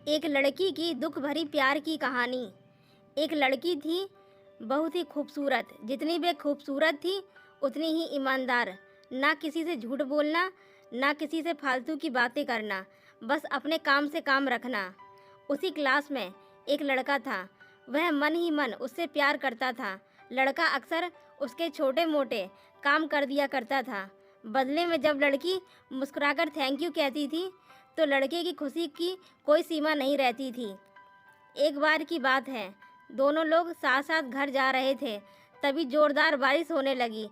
एक लड़की की दुख भरी प्यार की कहानी। एक लड़की थी बहुत ही खूबसूरत। जितनी वे खूबसूरत थी उतनी ही ईमानदार। ना किसी से झूठ बोलना, ना किसी से फालतू की बातें करना, बस अपने काम से काम रखना। उसी क्लास में एक लड़का था। वह मन ही मन उससे प्यार करता था। लड़का अक्सर उसके छोटे मोटे काम कर दिया करता था। बदले में जब लड़की मुस्कुराकर थैंक यू कहती थी तो लड़के की खुशी की कोई सीमा नहीं रहती थी। एक बार की बात है, दोनों लोग साथ साथ घर जा रहे थे, तभी जोरदार बारिश होने लगी।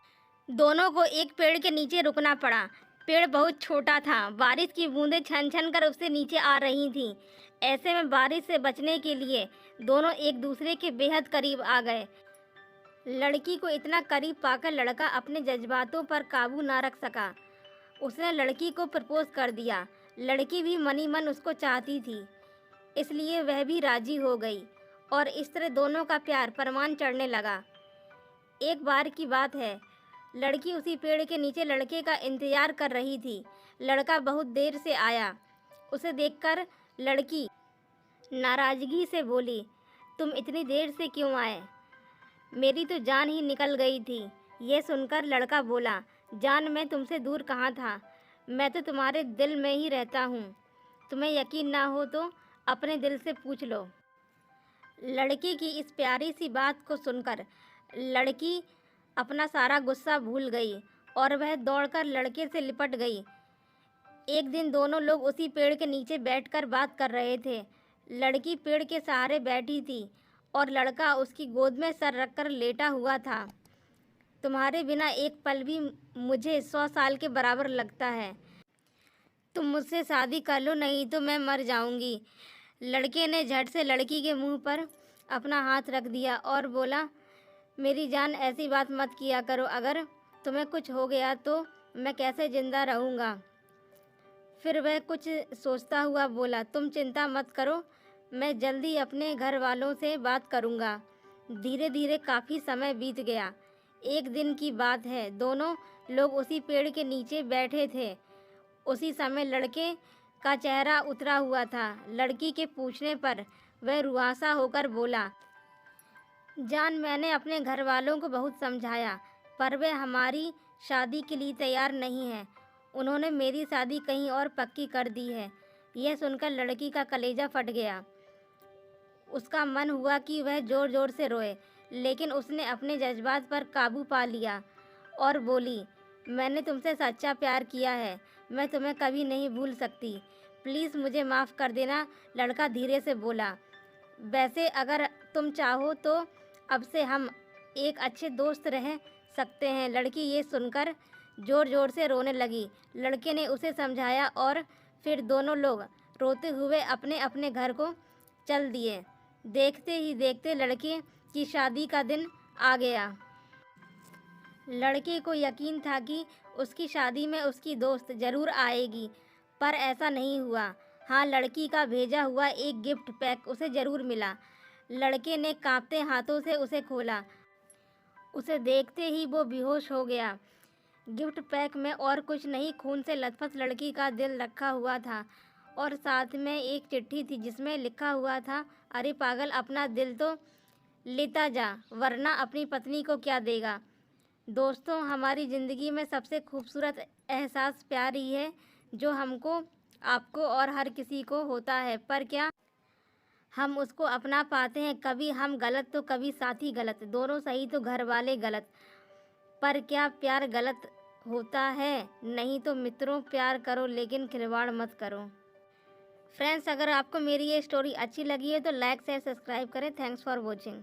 दोनों को एक पेड़ के नीचे रुकना पड़ा। पेड़ बहुत छोटा था। बारिश की बूंदें छन छन कर उससे नीचे आ रही थीं। ऐसे में बारिश से बचने के लिए दोनों एक दूसरे के बेहद करीब आ गए। लड़की को इतना करीब पाकर लड़का अपने जज्बातों पर काबू ना रख सका। उसने लड़की को प्रपोज कर दिया। लड़की भी मनी मन उसको चाहती थी, इसलिए वह भी राजी हो गई और इस तरह दोनों का प्यार परवान चढ़ने लगा। एक बार की बात है, लड़की उसी पेड़ के नीचे लड़के का इंतजार कर रही थी। लड़का बहुत देर से आया। उसे देखकर लड़की नाराज़गी से बोली, तुम इतनी देर से क्यों आए? मेरी तो जान ही निकल गई थी। यह सुनकर लड़का बोला, जान मैं तुमसे दूर कहाँ था, मैं तो तुम्हारे दिल में ही रहता हूँ। तुम्हें यकीन ना हो तो अपने दिल से पूछ लो। लड़के की इस प्यारी सी बात को सुनकर लड़की अपना सारा गुस्सा भूल गई और वह दौड़कर लड़के से लिपट गई। एक दिन दोनों लोग उसी पेड़ के नीचे बैठकर बात कर रहे थे। लड़की पेड़ के सहारे बैठी थी और लड़का उसकी गोद में सर रखकर लेटा हुआ था। तुम्हारे बिना एक पल भी मुझे 100 साल के बराबर लगता है। तुम मुझसे शादी कर लो, नहीं तो मैं मर जाऊंगी। लड़के ने झट से लड़की के मुंह पर अपना हाथ रख दिया और बोला, मेरी जान ऐसी बात मत किया करो। अगर तुम्हें कुछ हो गया तो मैं कैसे ज़िंदा रहूँगा। फिर वह कुछ सोचता हुआ बोला, तुम चिंता मत करो, मैं जल्दी अपने घर वालों से बात करूँगा। धीरे धीरे काफ़ी समय बीत गया। एक दिन की बात है, दोनों लोग उसी पेड़ के नीचे बैठे थे। उसी समय लड़के का चेहरा उतरा हुआ था। लड़की के पूछने पर वह रुआसा होकर बोला, जान मैंने अपने घर वालों को बहुत समझाया पर वे हमारी शादी के लिए तैयार नहीं हैं। उन्होंने मेरी शादी कहीं और पक्की कर दी है। यह सुनकर लड़की का कलेजा फट गया। उसका मन हुआ कि वह ज़ोर ज़ोर से रोए, लेकिन उसने अपने जज्बात पर काबू पा लिया और बोली, मैंने तुमसे सच्चा प्यार किया है, मैं तुम्हें कभी नहीं भूल सकती। प्लीज़ मुझे माफ़ कर देना। लड़का धीरे से बोला, वैसे अगर तुम चाहो तो अब से हम एक अच्छे दोस्त रह सकते हैं। लड़की ये सुनकर ज़ोर ज़ोर से रोने लगी। लड़के ने उसे समझाया और फिर दोनों लोग रोते हुए अपने अपने घर को चल दिए। देखते ही देखते लड़के की शादी का दिन आ गया। लड़के को यकीन था कि उसकी शादी में उसकी दोस्त ज़रूर आएगी, पर ऐसा नहीं हुआ। हाँ, लड़की का भेजा हुआ एक गिफ्ट पैक उसे ज़रूर मिला। लड़के ने कांपते हाथों से उसे खोला। उसे देखते ही वो बेहोश हो गया। गिफ्ट पैक में और कुछ नहीं, खून से लथपथ लड़की का दिल रखा हुआ था और साथ में एक चिट्ठी थी जिसमें लिखा हुआ था, अरे पागल, अपना दिल तो लेता जा, वरना अपनी पत्नी को क्या देगा। दोस्तों, हमारी ज़िंदगी में सबसे खूबसूरत एहसास प्यार ही है जो हमको, आपको और हर किसी को होता है, पर क्या हम उसको अपना पाते हैं? कभी हम गलत तो कभी साथी गलत, दोनों सही तो घर वाले गलत। पर क्या प्यार गलत होता है? नहीं तो मित्रों, प्यार करो लेकिन खिलवाड़ मत करो। फ्रेंड्स, अगर आपको मेरी ये स्टोरी अच्छी लगी है तो लाइक शेयर सब्सक्राइब करें। Thanks for watching.